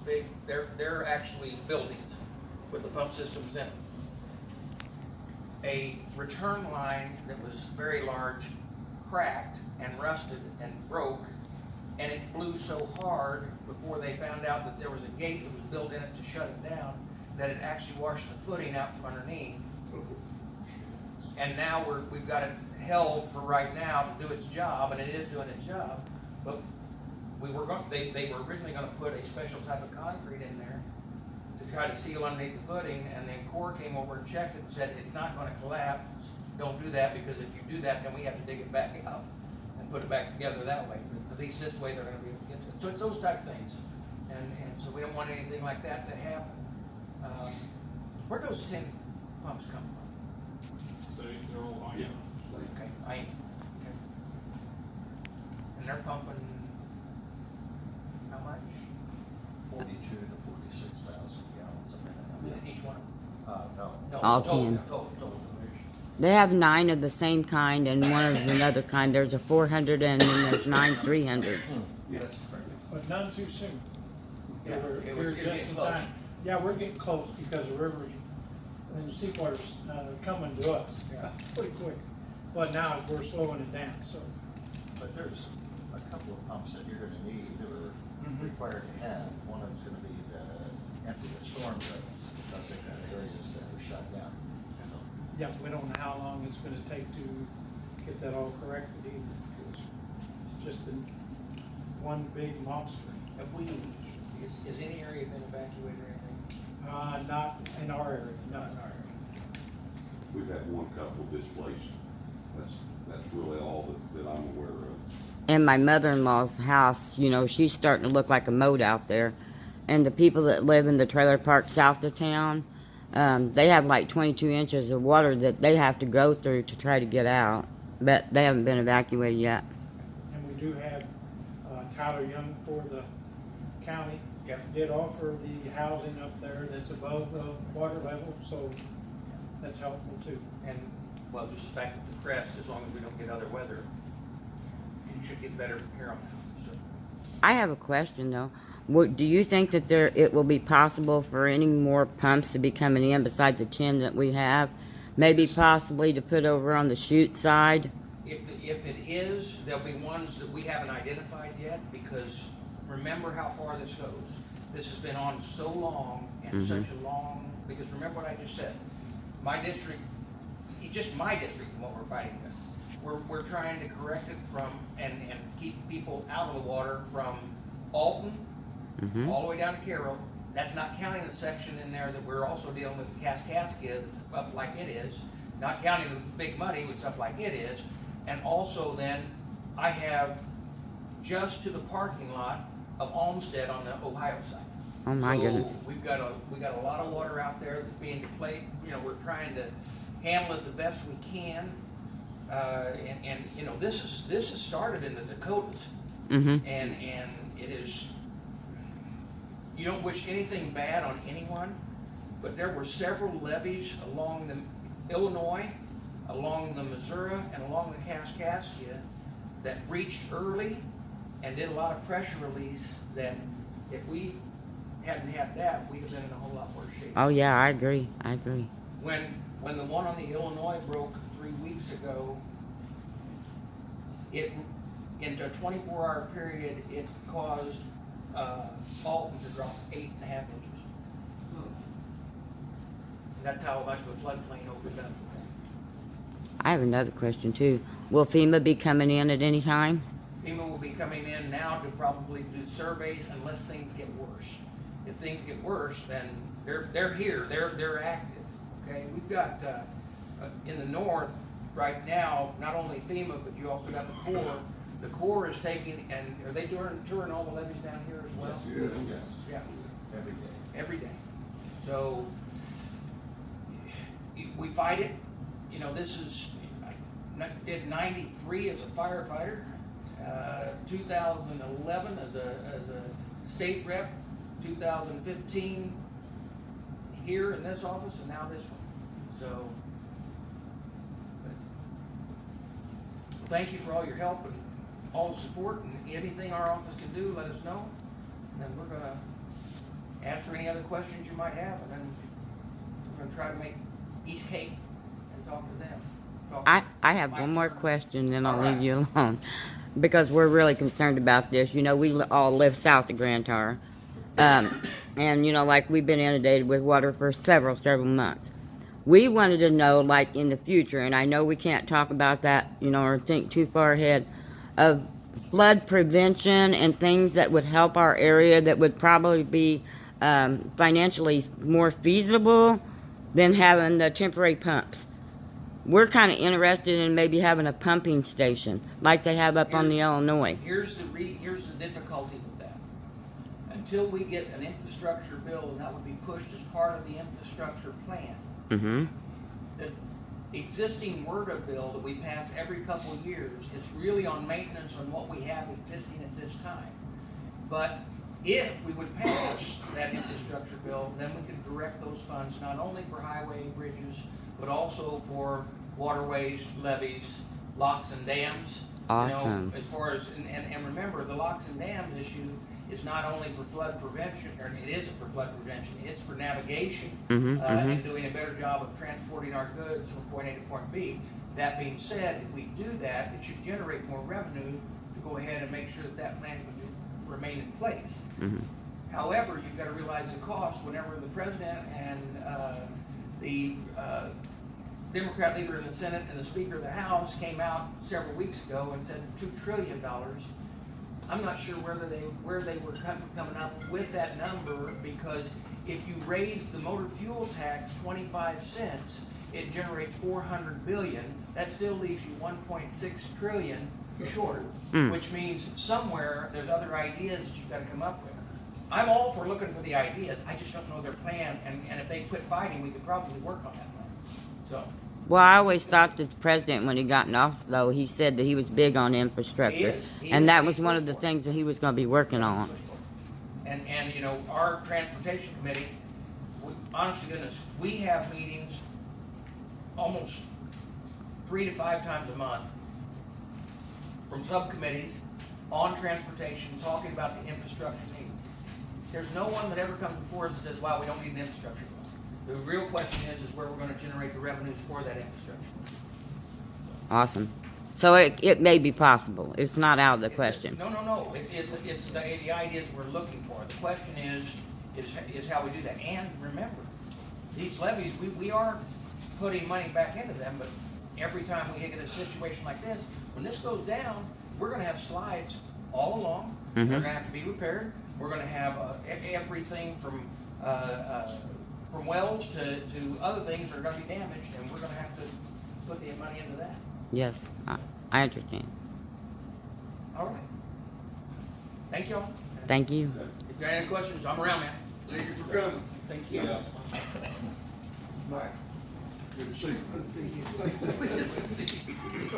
big, they're actually buildings with the pump systems in them. A return line that was very large cracked and rusted and broke, and it blew so hard before they found out that there was a gate that was built in it to shut it down, that it actually washed the footing out from underneath. And now we've got it held for right now to do its job, and it is doing its job. But they were originally going to put a special type of concrete in there to try to seal underneath the footing, and then Corps came over and checked it and said it's not going to collapse. Don't do that, because if you do that, then we have to dig it back out and put it back together that way. At least this way they're going to be able to get to it. So it's those type of things, and so we don't want anything like that to happen. Where do those 10 pumps come from? So they're all on. Yeah. Okay, okay. And they're pumping how much? 42 to 46,000 gallons a minute. Each one? No. All Total, 10. Total. They have 9 of the same kind and 1 of another kind. There's a 400 and then there's 9 300. Yeah, that's correct. But none too soon. Yeah, We're getting just in close. time. Yeah, we're getting close because the rivers and the seawater's coming to us pretty quick. But now we're slowing it down, so. But there's a couple of pumps that you're gonna need or required to have. One of them's gonna be to empty the storm drains, because they've got areas that are shut down. Yeah, we don't know how long it's gonna take to get that all corrected either. It's just one big monster. Have we, is any area been evacuated or anything? Not in our area, not in our area. We've had one couple displaced. That's really all that I'm aware of. In my mother-in-law's house, you know, she's starting to look like a moat out there. And the people that live in the trailer park south of town, they have like 22 inches of water that they have to go through to try to get out. But they haven't been evacuated yet. And we do have Tyler Young for the county. Yep. Did offer the housing up there that's above the water level, so that's helpful too. And, well, just the fact that the crest, as long as we don't get other weather, you should get better from here on out. So, I have a question though. Do you think that it will be possible for any more pumps to be coming in besides the 10 that we have? Maybe possibly to put over on the chute side? if it is, there'll be ones that we haven't identified yet, because remember how far this goes. This has been on so long and such a long, because remember what I just said. My district, just my district, what we're fighting with. We're trying to correct it from, and keep people out of the water from Alton, all the way down to Carroll. That's not counting the section in there that we're also dealing with Kaskaskia that's up like it is. Not counting the Big Muddy, which is up like it is. And also then, I have just to the parking lot of Olmsted on the Ohio side. Oh my goodness. We got a lot of water out there that's being depleted. You know, we're trying to handle it the best we can. And you know, this has started in the Dakotas, and it is. You don't wish anything bad on anyone, but there were several levees along the Illinois, along the Missouri, and along the Kaskaskia that reached early and did a lot of pressure release. That if we hadn't had that, we'd have been in a whole lot worse shape. Oh yeah, I agree. When the one on the Illinois broke 3 weeks ago, it into a 24-hour period, it caused Alton to drop 8.5 inches. That's how much of a floodplain opened up. I have another question too. Will FEMA be coming in at any time? FEMA will be coming in now to probably do surveys unless things get worse. If things get worse, then they're here. They're active. Okay, we've got in the north right now not only FEMA, but you also got the Corps. The Corps is taking, and are they touring all the levees down here as well? Yes. Yeah, Every day. every day. So we fight it. You know, this is, I did 93 as a firefighter, 2011 as a state rep, 2015 here in this office, and now this one. So, thank you for all your help and all the support, and anything our office can do, let us know. And we're gonna answer any other questions you might have, and then we're gonna try to make East Cape and talk to them. I have one more Mike's- question, then I'll All right. leave you alone. Because we're really concerned about this. You know, we all live south of Grand Tar. And, you know, like we've been inundated with water for several months. We wanted to know, like, in the future, and I know we can't talk about that, you know, or think too far ahead, of flood prevention and things that would help our area that would probably be financially more feasible than having the temporary pumps. We're kind of interested in maybe having a pumping station like they have up on the Illinois. Here's the difficulty with that. Until we get an infrastructure bill, and that would be pushed as part of the infrastructure plan, Mm-hmm. the existing WRDA bill that we pass every couple of years is really on maintenance on what we have existing at this time. But if we would pass that infrastructure bill, then we could direct those funds not only for highway bridges, but also for waterways, levees, locks and dams. Awesome. You know, as far as, and remember, the locks and dams issue is not only for flood prevention, or it isn't for flood prevention, it's for navigation, and doing a better job of transporting our goods from point A to point B. That being said, if we do that, it should generate more revenue to go ahead and make sure that that plan can remain in place. Mm-hmm. However, you've got to realize the cost whenever the president and the Democrat leader in the Senate and the Speaker of the House came out several weeks ago and said $2 trillion. I'm not sure where they were coming up with that number, because if you raise the motor fuel tax 25 cents, it generates $400 billion. That still leaves you $1.6 trillion short, which means somewhere there's other ideas that you've got to come up with. I'm all for looking for the ideas. I just don't know their plan, and if they quit fighting, we could probably work on that plan. So. Well, I always thought that the president, when he got in office, though, he said that he was big on infrastructure. He is. And that was He's one of the pushed for it. things that he was going to be working on. And you know, our transportation committee, honest to goodness, we have meetings almost 3 to 5 times a month from subcommittees on transportation, talking about the infrastructure needs. There's no one that ever comes before us and says, wow, we don't need an infrastructure bill. The real question is where we're going to generate the revenues for that infrastructure. Awesome. So it may be possible. It's not out of the question. No. It's the ideas we're looking for. The question is how we do that. And remember, these levies, we are putting money back into them, but every time we get a situation like this, when this goes down, we're going to have slides all along. They're going to have to be repaired. We're going to have everything from wells to other things that are going to be damaged, and we're going to have to put the money into that. Yes, I understand. All right. Thank y'all. Thank you. If you have any questions, I'm around, man. Thank you for coming. Thank you. Yeah. Mike, good to see you. Good to see you.